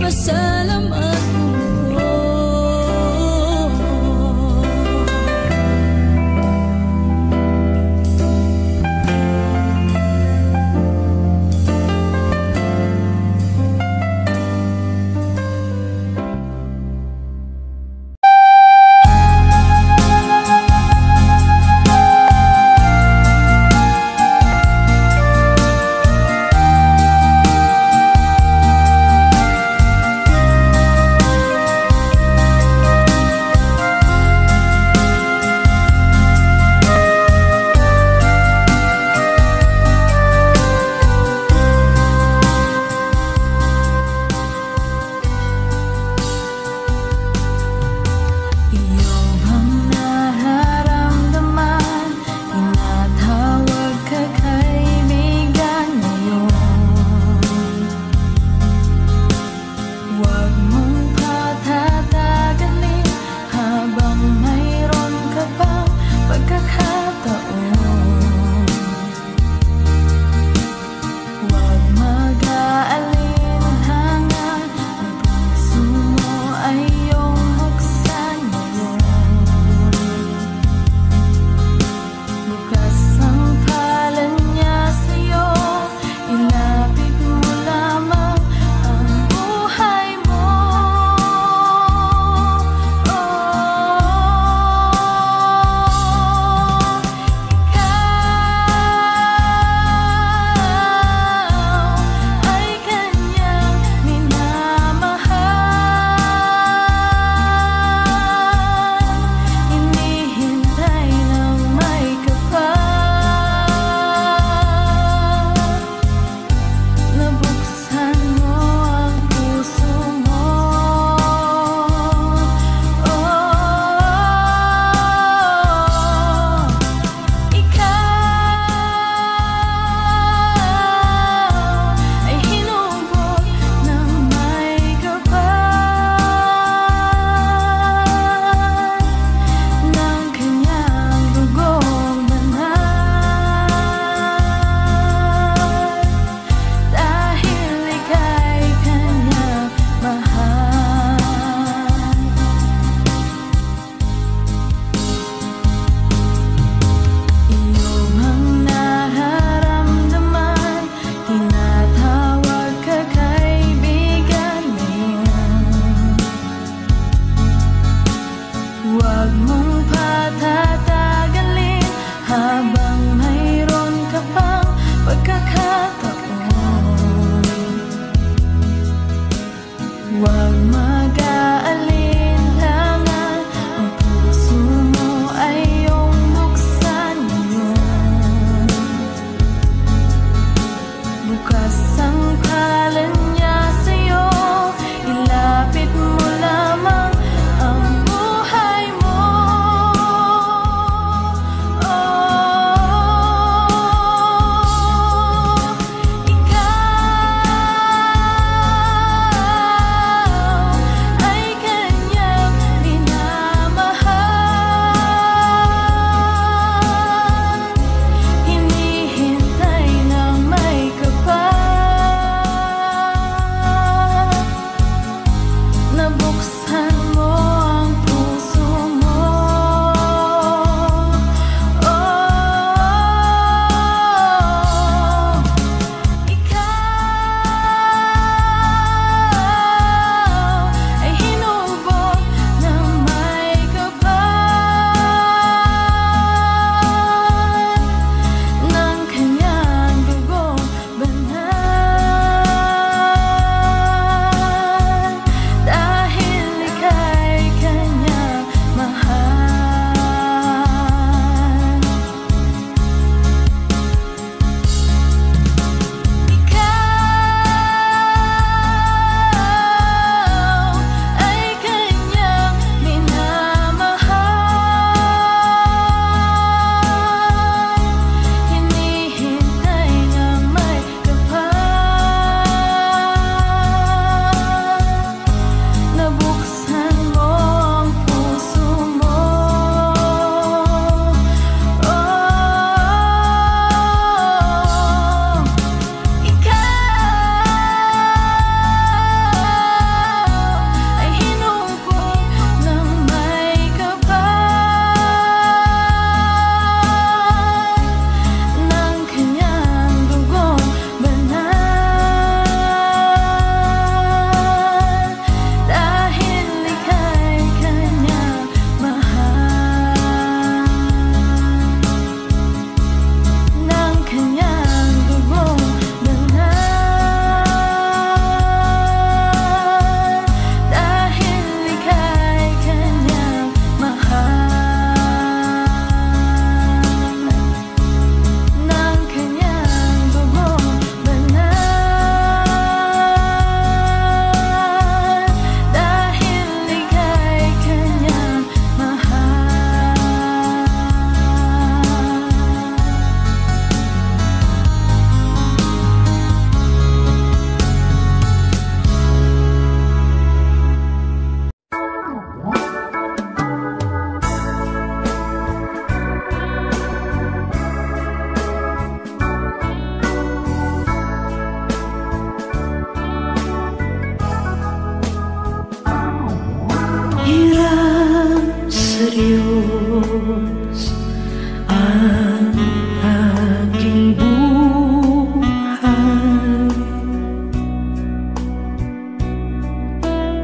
Ipasalamat mo.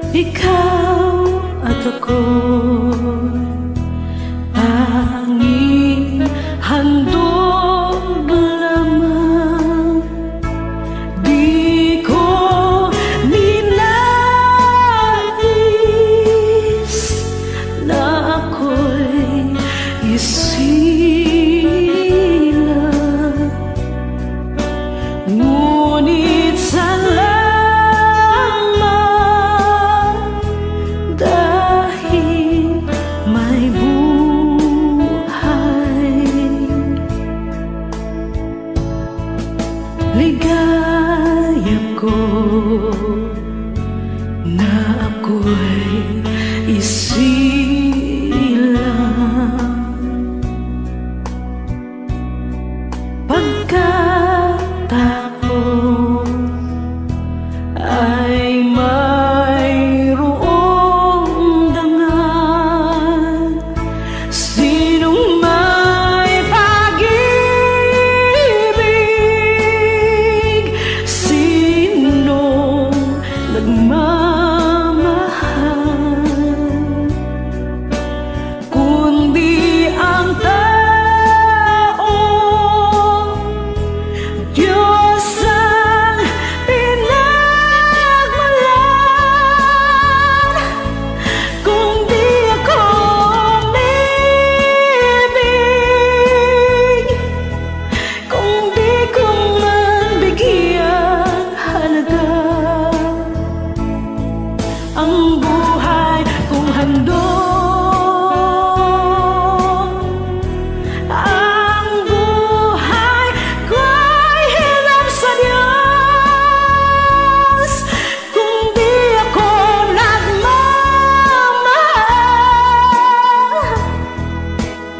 Ikaw at ako'y tanging handog lamang. Di ko ninais na ako'y isilang, ngunit salamat dahil may buhay. Ligaya ko na ako'y isilang, pagkatapos ay mayroong dangal. Sinong may pag-ibig, sinong nagmamahal, kundi ang tao. Diyos ang pinagmulan. Kung di ako umibig, kung di ko man bigyang halaga ang buhay kong handog, ang buhay ko'y hiram sa Diyos. Kung di ako nagmamahal,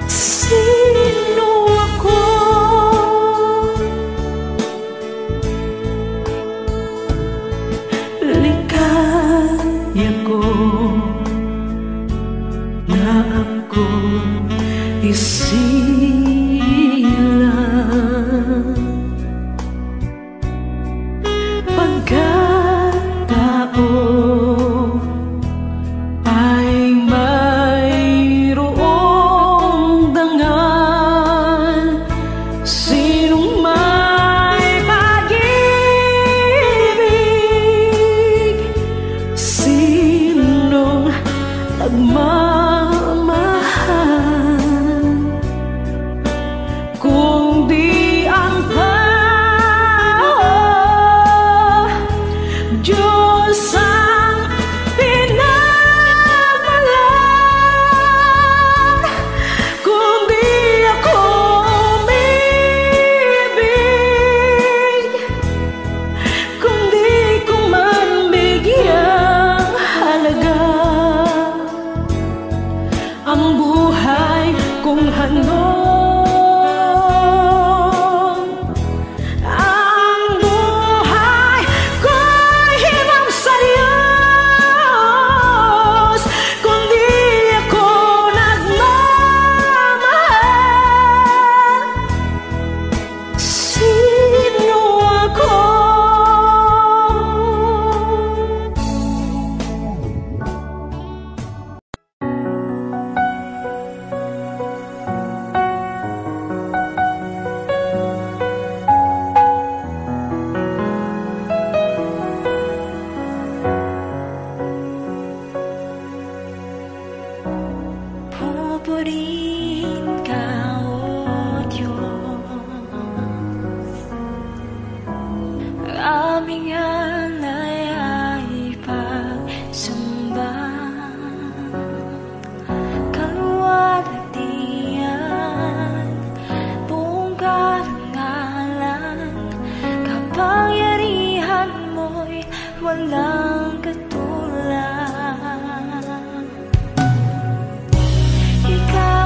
sino ako? Ligaya ko na ako isilang, pagkatao ay mayroong dangal. Sinong may pag-ibig, sinong nagmamahal, kung di ang tao. Diyos ang pinagmulan. Kung di ako umibig, kung di ko man bigyang halaga ang buhay kong handog, ang buhay ko'y hiram sa Diyos. Kung di ako nagmamahal, sino ako? Pupurihin ka, O Diyos, ang aming alay ay pagsamba. Kaluwalhatian, buong karangalan, kapangyarihan mo'y walang katulad. Ikaw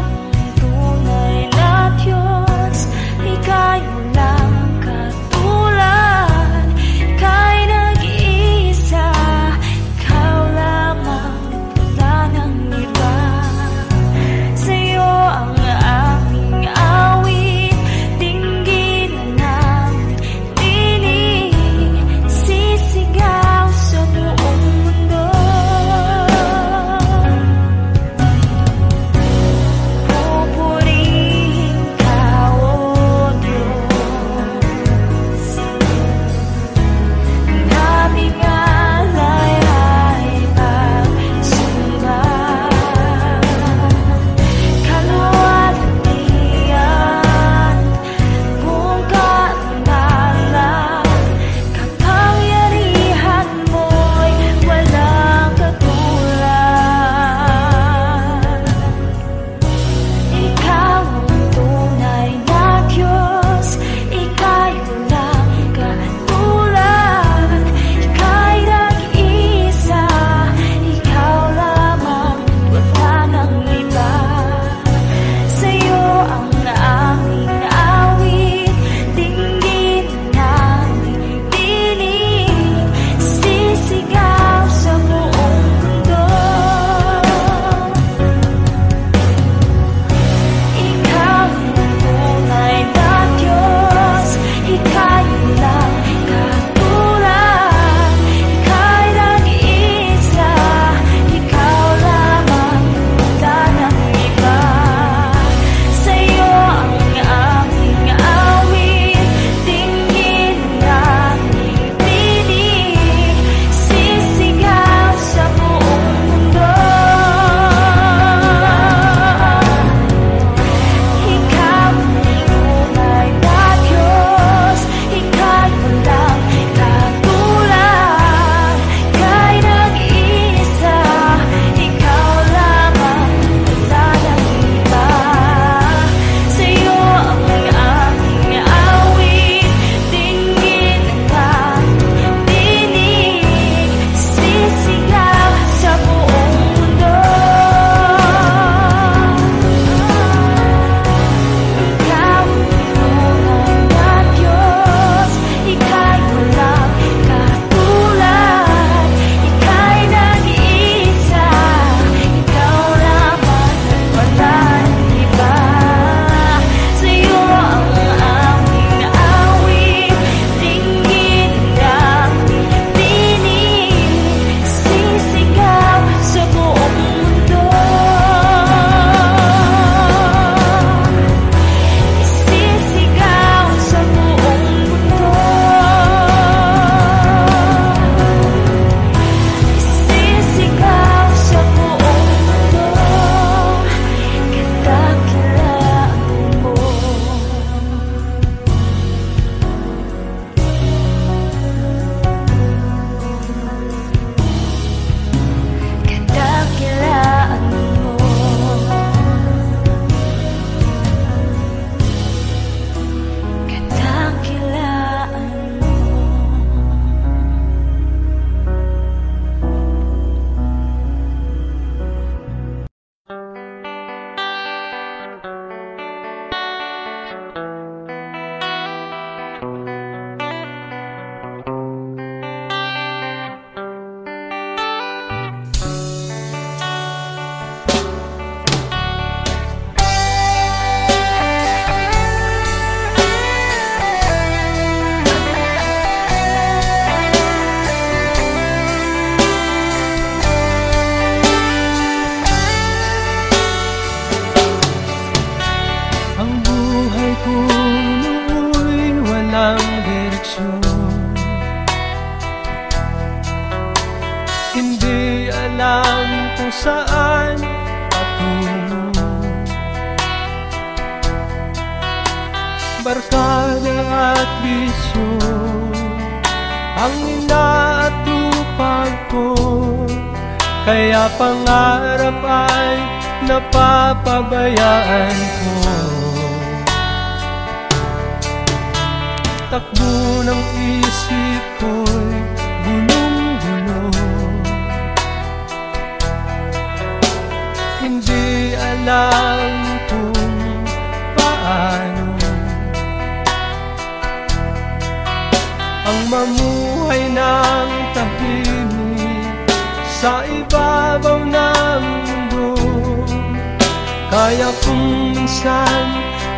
Hindi alam kung saan patungo. Barkada at bisyo ang inaatupag ko, kaya pangarap ay napapabayaan ko. Takbo ng isip ko'y gulong-gulo, hindi alam kung paano ang mamuhay ng tahimik sa ibabaw ng mundo. Kaya kung minsan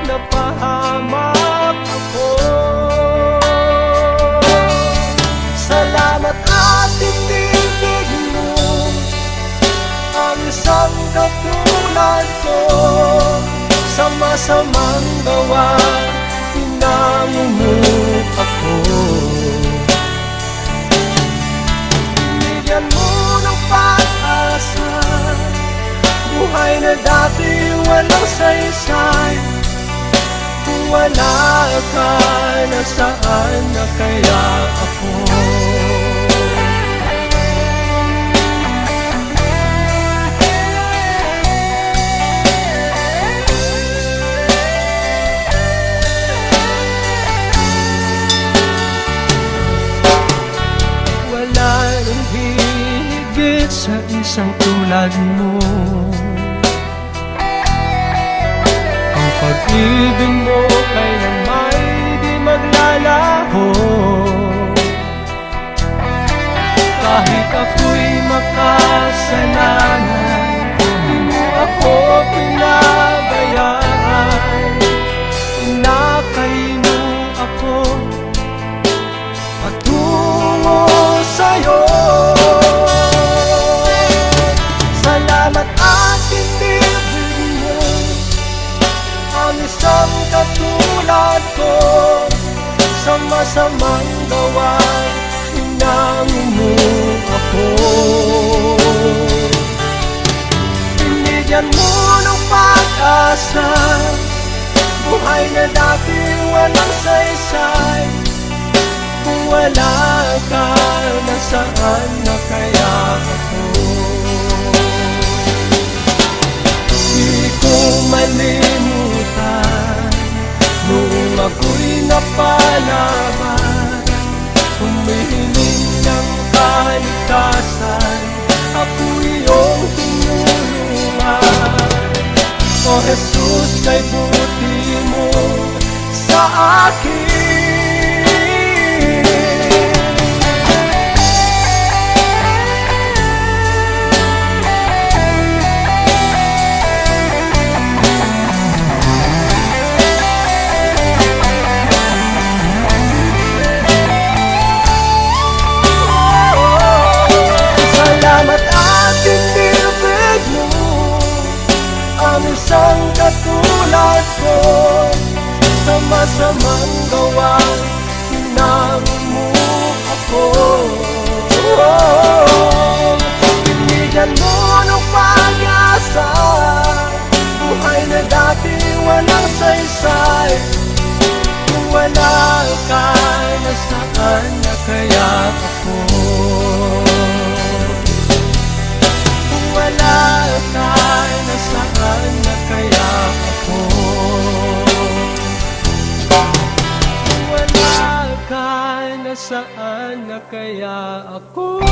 napahamak ako, salamat at tinibig mo ang isang katulad ko. Sa masamang gawa, pinamumuk ako. Binigyan mo ng pag-asa, buhay na dati walang saysay. Kung wala ka, nasaan na kaya ako? Wala nang higit sa isang tulad mo. Ang pag-ibig mo kailan may di maglalaho. Kahit ako'y makasalanan, di mo ako pinabayaan. Inakay mo ako patungo sa'yo. Salamat at tinibig mo ang isang katulad ko. Sa masamang gawa, hinamumuk ako. Binigyan mo ng pag-asa, buhay na dati walang saysay. Kung wala ka, nasaan na kaya ako? Di ko malimutan noong ako'y napalaban, humihiling ng kaligtasan, ako iyong tinulungan. O Jesus, kay buti mo sa akin. Isang katulad ko, sa masamang gawa, hinamumuk ako. Binigyan mo ng pag-asa, buhay na dati walang saysay. Kung wala ka, nasaan na kaya ako? Kung wala ka, nasaan na kaya ako? Kung wala ka, nasaan na kaya ako?